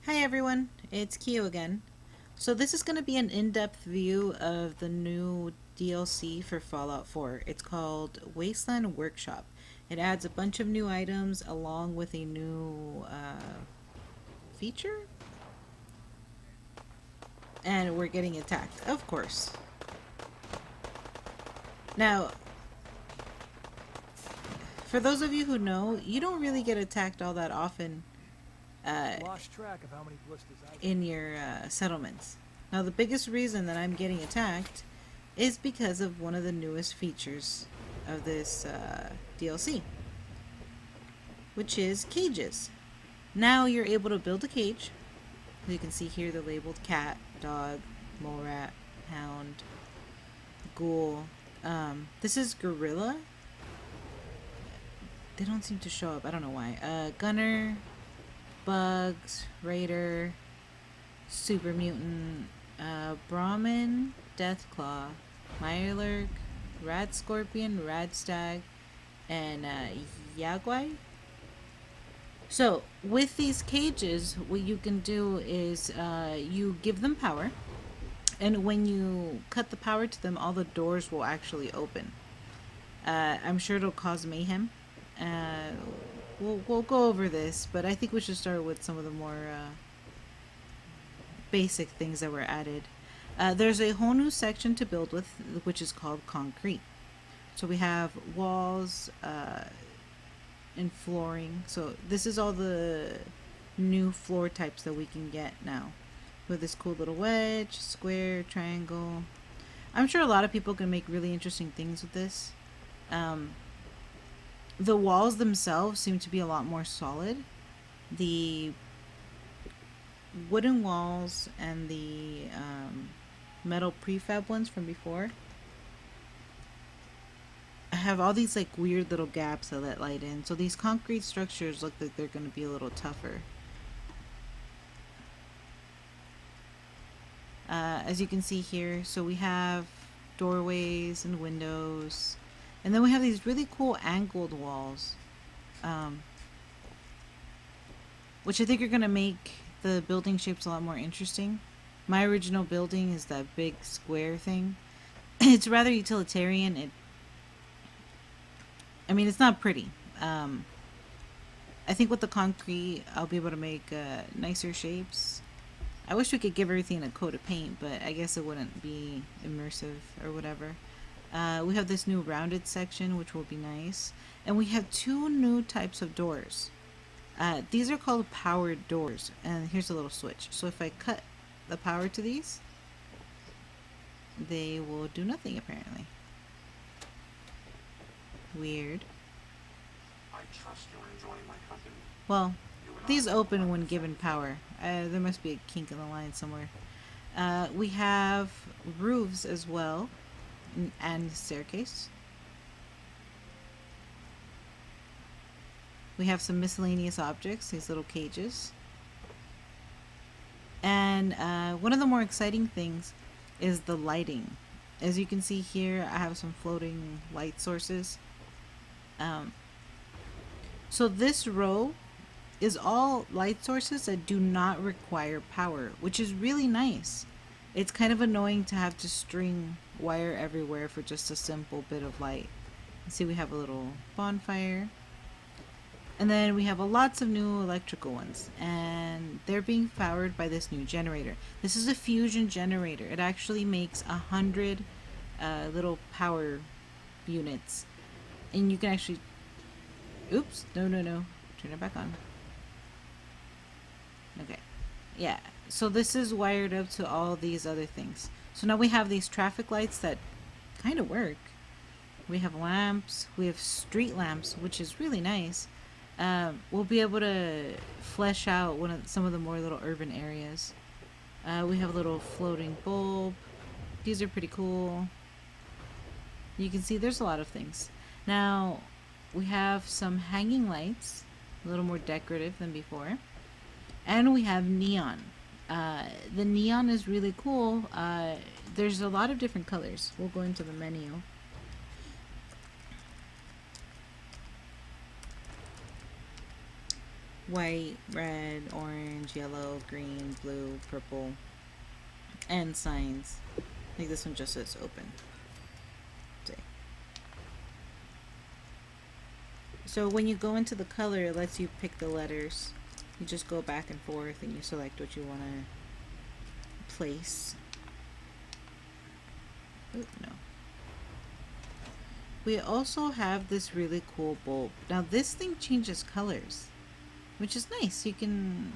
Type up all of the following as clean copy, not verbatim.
Hi everyone, it's Kyo again. So this is going to be an in-depth view of the new DLC for Fallout 4. It's called Wasteland Workshop. It adds a bunch of new items along with a new feature, and we're getting attacked, of course. Now, for those of you who know, you don't really get attacked all that often Lost track of how many blisters I've in your settlements. Now, the biggest reason that I'm getting attacked is because of one of the newest features of this DLC, which is cages. Now you're able to build a cage. You can see here the labeled cat, dog, mole rat, hound, ghoul. This is gorilla. They don't seem to show up. I don't know why. Gunner, bugs, raider, super mutant, Brahmin, Deathclaw, Mirelurk, Rad Scorpion, Rad Stag, and Yagwai. So, with these cages, what you can do is you give them power, and when you cut the power to them, all the doors will actually open. I'm sure it'll cause mayhem. Uh, we'll go over this, but I think we should start with some of the more basic things that were added. There's a whole new section to build with, which is called concrete. So we have walls and flooring. So this is all the new floor types that we can get now. With this cool little wedge, square, triangle. I'm sure a lot of people can make really interesting things with this. Um, the walls themselves seem to be a lot more solid. The wooden walls and the metal prefab ones from before have all these like weird little gaps that let light in. So these concrete structures look like they're going to be a little tougher. As you can see here, so we have doorways and windows, and then we have these really cool angled walls, um, which I think are going to make the building shapes a lot more interesting. My original building is that big square thing. It's rather utilitarian. It's not pretty. Um, I think with the concrete, I'll be able to make nicer shapes. I wish we could give everything a coat of paint, but I guess it wouldn't be immersive or whatever. We have this new rounded section, which will be nice. And we have two new types of doors. These are called powered doors. And here's a little switch. So if I cut the power to these, they will do nothing apparently. Weird. I trust you're enjoying my company. Well, You and these I will open work when given effectively. power. There must be a kink in the line somewhere. We have roofs as well, and staircase. We have some miscellaneous objects, these little cages. And one of the more exciting things is the lighting. As you can see here, I have some floating light sources. Um, so this row is all light sources that do not require power, which is really nice. It's kind of annoying to have to string wire everywhere for just a simple bit of light. See, we have a little bonfire. And then we have lots of new electrical ones, and they're being powered by this new generator. This is a fusion generator. It actually makes 100 little power units, and you can actually. Oops! No, no, no! Turn it back on. Okay, yeah. So this is wired up to all these other things. So now we have these traffic lights that kind of work. We have lamps. We have street lamps, which is really nice. We'll be able to flesh out some of the more little urban areas. We have a little floating bulb. These are pretty cool. You can see there's a lot of things. Now, we have some hanging lights, a little more decorative than before. And we have neon. The neon is really cool. There's a lot of different colors. We'll go into the menu. white, red, orange, yellow, green, blue, purple, and signs. I think this one just says open. See. So when you go into the color, it lets you pick the letters. You just go back and forth and you select what you want to place. Ooh, no. We also have this really cool bulb. Now this thing changes colors, which is nice. You can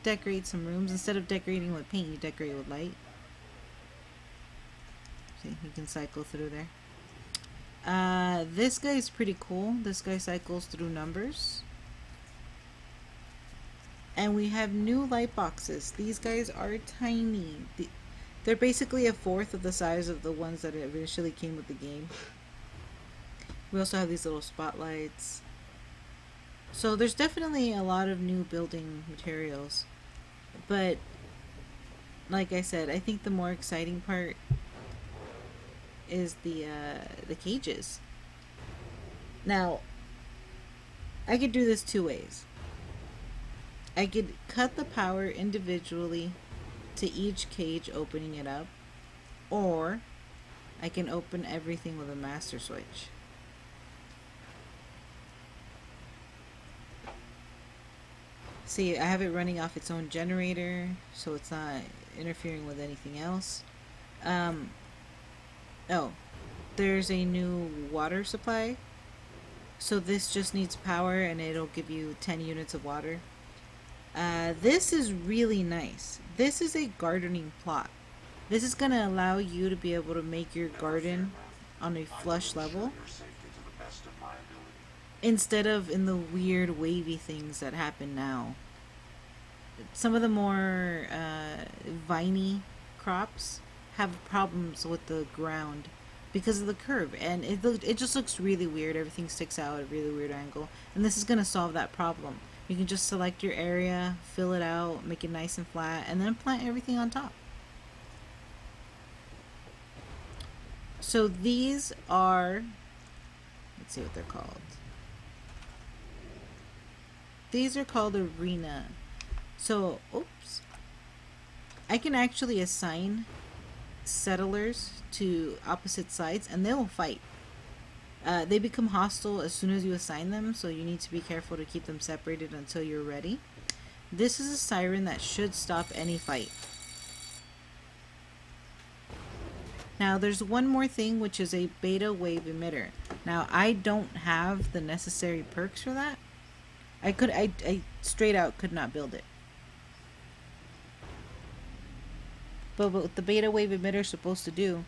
decorate some rooms. Instead of decorating with paint, you decorate with light. See, you can cycle through there. This guy is pretty cool. This guy cycles through numbers. And we have new light boxes. These guys are tiny. They're basically a fourth of the size of the ones that initially came with the game. We also have these little spotlights. So there's definitely a lot of new building materials. But like I said, I think the more exciting part is the cages. Now, I could do this two ways. I could cut the power individually to each cage, opening it up, or I can open everything with a master switch. See, I have it running off its own generator, so it's not interfering with anything else. Oh, there's a new water supply. So this just needs power and it'll give you 10 units of water. This is really nice. This is a gardening plot. This is going to allow you to be able to make your garden on a flush level instead of in the weird wavy things that happen now. Some of the more viney crops have problems with the ground because of the curve, and it just looks really weird. Everything sticks out at a really weird angle, and this is going to solve that problem. You can just select your area, fill it out, make it nice and flat, and then plant everything on top. So these are, let's see what they're called. These are called arena. So, oops. I can actually assign settlers to opposite sides and they will fight. They become hostile as soon as you assign them, so you need to be careful to keep them separated until you're ready. This is a siren that should stop any fight. Now there's one more thing, which is a beta wave emitter. Now I don't have the necessary perks for that. I straight out could not build it. But what the beta wave emitter is supposed to do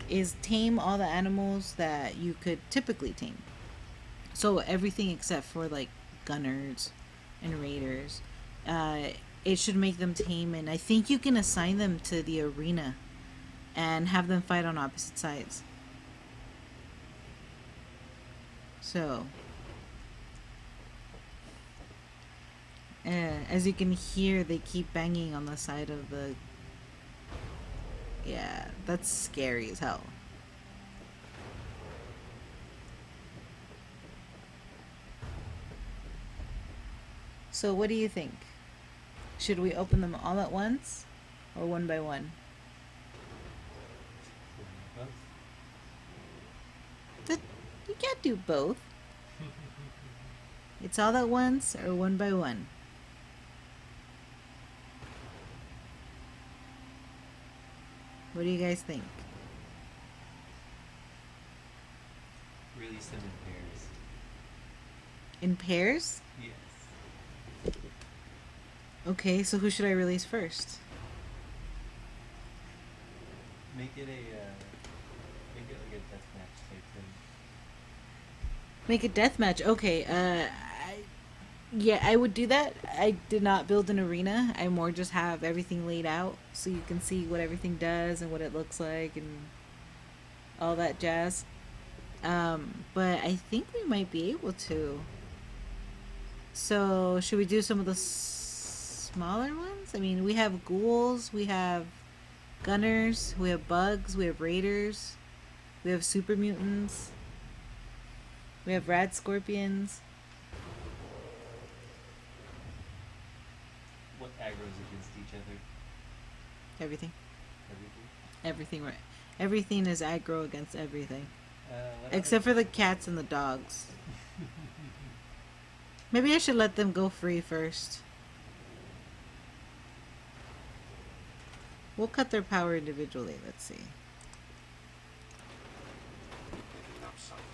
is tame all the animals that you could typically tame. So everything except for like gunners and raiders. It should make them tame, and I think you can assign them to the arena and have them fight on opposite sides. So as you can hear, they keep banging on the side of the... Yeah, that's scary as hell. So what do you think? Should we open them all at once or one by one? You can't do both. It's all at once or one by one. What do you guys think? Release them in pairs. In pairs? Yes. Okay, so who should I release first? Make it like a deathmatch type thing. Make a deathmatch. Okay, yeah, I would do that. I did not build an arena. I more just have everything laid out so you can see what everything does and what it looks like and all that jazz. But I think we might be able to. So, should we do some of the smaller ones? I mean, we have ghouls, we have gunners, we have bugs, we have raiders, we have super mutants, we have rad scorpions. aggro's against each other. Everything. Everything. Everything, right? Everything is aggro against everything. What Except for the cats and the dogs. Maybe I should let them go free first. We'll cut their power individually. Let's see. Picking up something.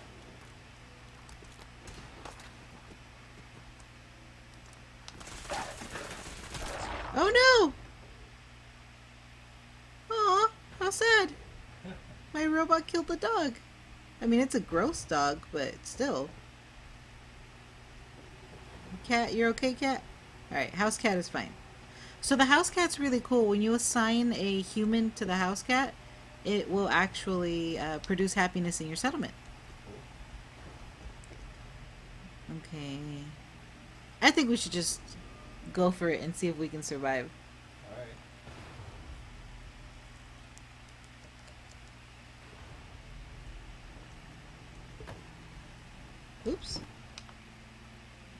Oh no! Aw, how sad. My robot killed the dog. I mean, it's a gross dog, but still. Cat, you're okay, cat? Alright, house cat is fine. So the house cat's really cool. When you assign a human to the house cat, it will actually produce happiness in your settlement. Okay. I think we should just go for it and see if we can survive. Alright. Oops.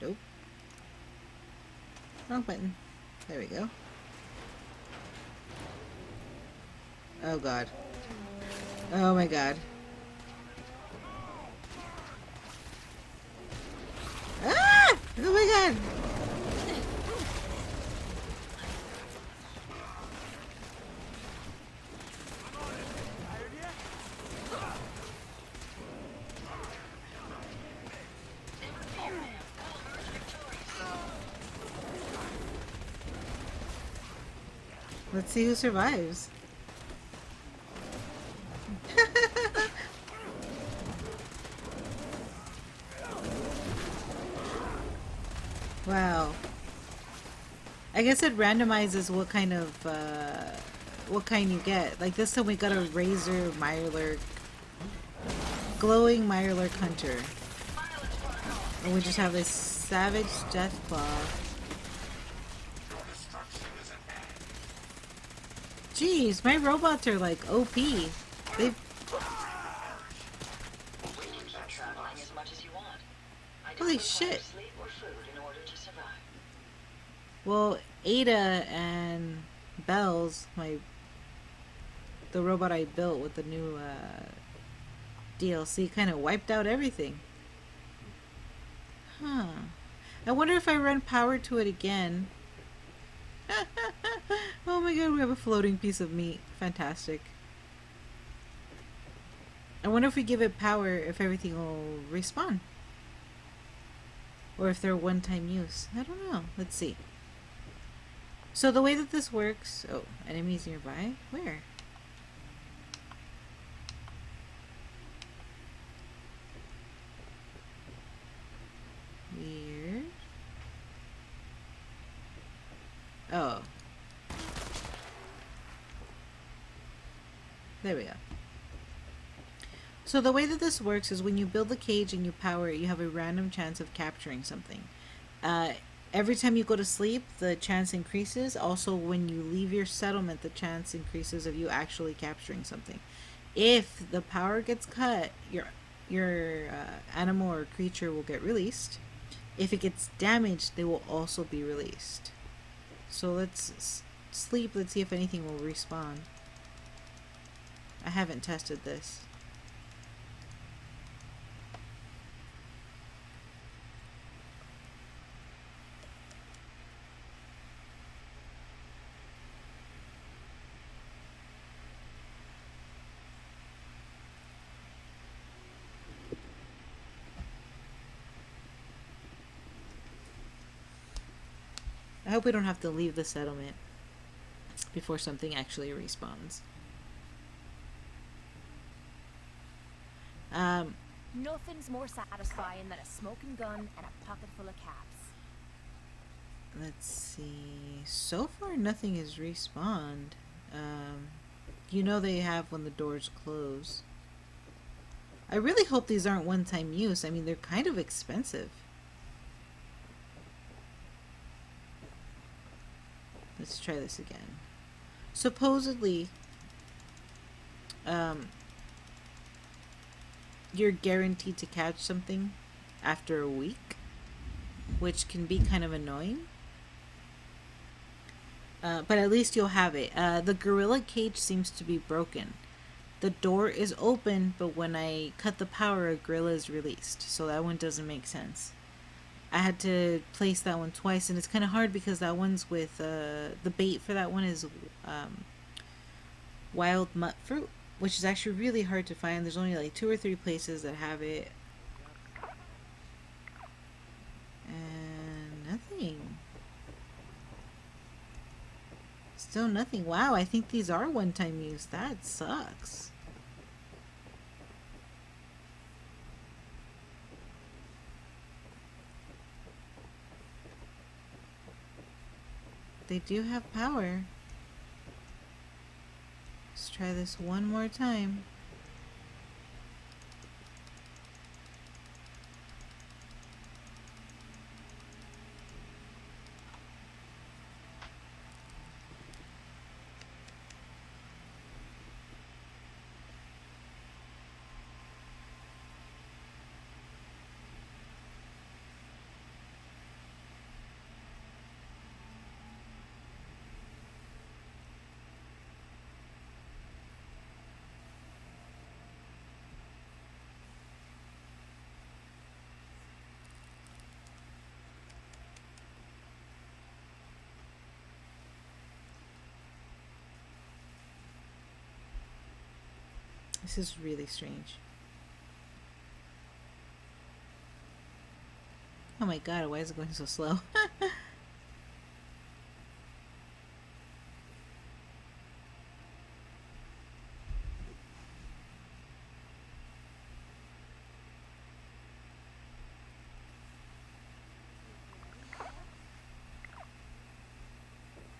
Nope. Wrong button. There we go. Oh god. Oh my god. Ah! Oh my god! Let's see who survives. Wow. I guess it randomizes what kind you get. Like this time we got a Razor Mirelurk, glowing Mirelurk Hunter. And we just have this Savage Deathclaw. Jeez, my robots are like OP. They've... Traveling as much as you want. I Holy don't require shit. sleep or food in order to survive. Well, Ada and Bells, the robot I built with the new DLC, kind of wiped out everything. Huh. I wonder if I run power to it again. Oh my god, we have a floating piece of meat. Fantastic. I wonder if we give it power, if everything will respawn. Or if they're one-time use. I don't know. Let's see. So the way that this works... Oh, enemies nearby? Where? Weird. Oh. There we go. So the way that this works is when you build the cage and you power it, you have a random chance of capturing something. Every time you go to sleep, the chance increases. Also, when you leave your settlement, the chance increases of you actually capturing something. If the power gets cut, your animal or creature will get released. If it gets damaged, they will also be released. So let's sleep. Let's see if anything will respawn. I haven't tested this. I hope we don't have to leave the settlement before something actually respawns. Nothing's more satisfying than a smoking gun and a pocket full of cats. Let's see. So far, nothing has respawned. You know they have when the doors close. I really hope these aren't one-time use. I mean, they're kind of expensive. Let's try this again. Supposedly, you're guaranteed to catch something after a week, which can be kind of annoying. But at least you'll have it. The gorilla cage seems to be broken. The door is open, but when I cut the power, a gorilla is released. So that one doesn't make sense. I had to place that one twice, and it's kind of hard because that one's with the bait for that one is wild mutt fruit, which is actually really hard to find. There's only like 2 or 3 places that have it. And nothing. Still nothing. Wow, I think these are one-time use. That sucks. They do have power. Let's try this one more time. This is really strange. Oh my god, why is it going so slow?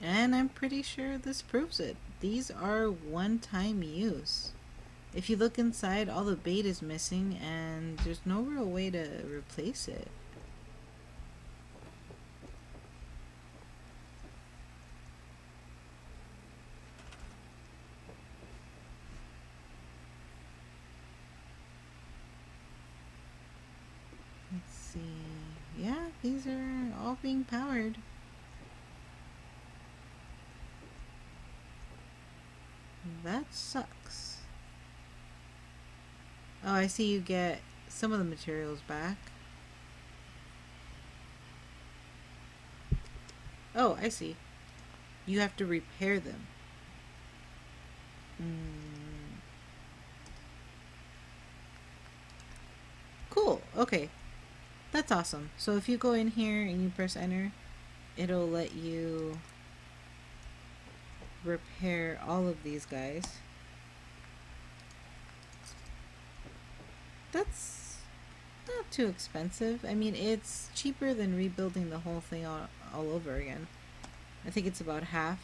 And I'm pretty sure this proves it. These are one-time use. If you look inside, all the bait is missing and there's no real way to replace it. Let's see. Yeah, these are all being powered. That sucks. Oh, I see you get some of the materials back. Oh, I see. You have to repair them. Cool. Okay. That's awesome. So if you go in here and you press enter, it'll let you repair all of these guys. That's not too expensive. I mean, it's cheaper than rebuilding the whole thing all over again. I think it's about half.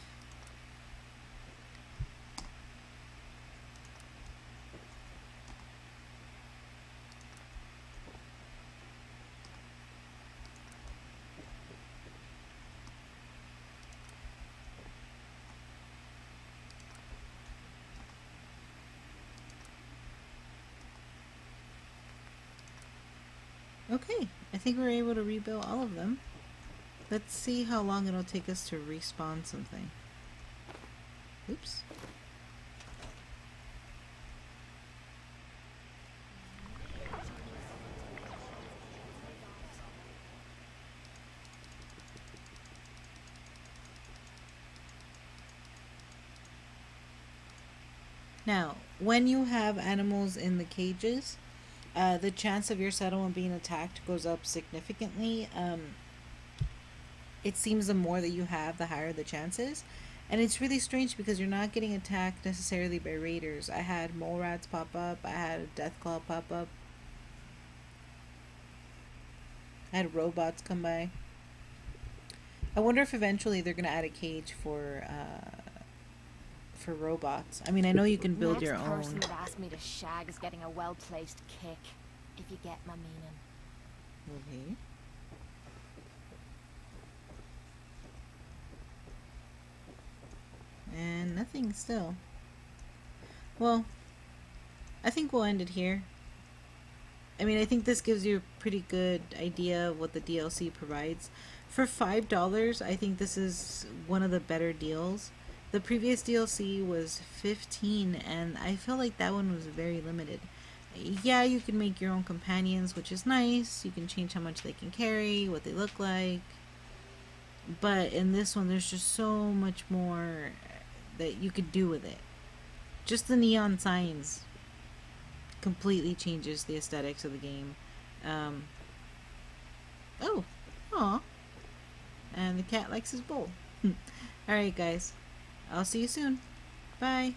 Okay, I think we're able to rebuild all of them. Let's see how long it'll take us to respawn something. Oops. Now, when you have animals in the cages, the chance of your settlement being attacked goes up significantly. It seems the more that you have, the higher the chances. And it's really strange because you're not getting attacked necessarily by raiders. I had mole rats pop up. I had a deathclaw pop up. I had robots come by. I wonder if eventually they're gonna add a cage for robots. I mean, I know you can build your Next person own. that asked me to shag is getting a well-placed kick, if you get my meaning. Okay. And nothing still. Well, I think we'll end it here. I mean, I think this gives you a pretty good idea of what the DLC provides. For $5, I think this is one of the better deals. The previous DLC was 15, and I feel like that one was very limited. Yeah, you can make your own companions, which is nice. You can change how much they can carry, what they look like. But in this one, there's just so much more that you could do with it. Just the neon signs completely changes the aesthetics of the game. Oh, aw. And the cat likes his bowl. Alright, guys. I'll see you soon. Bye.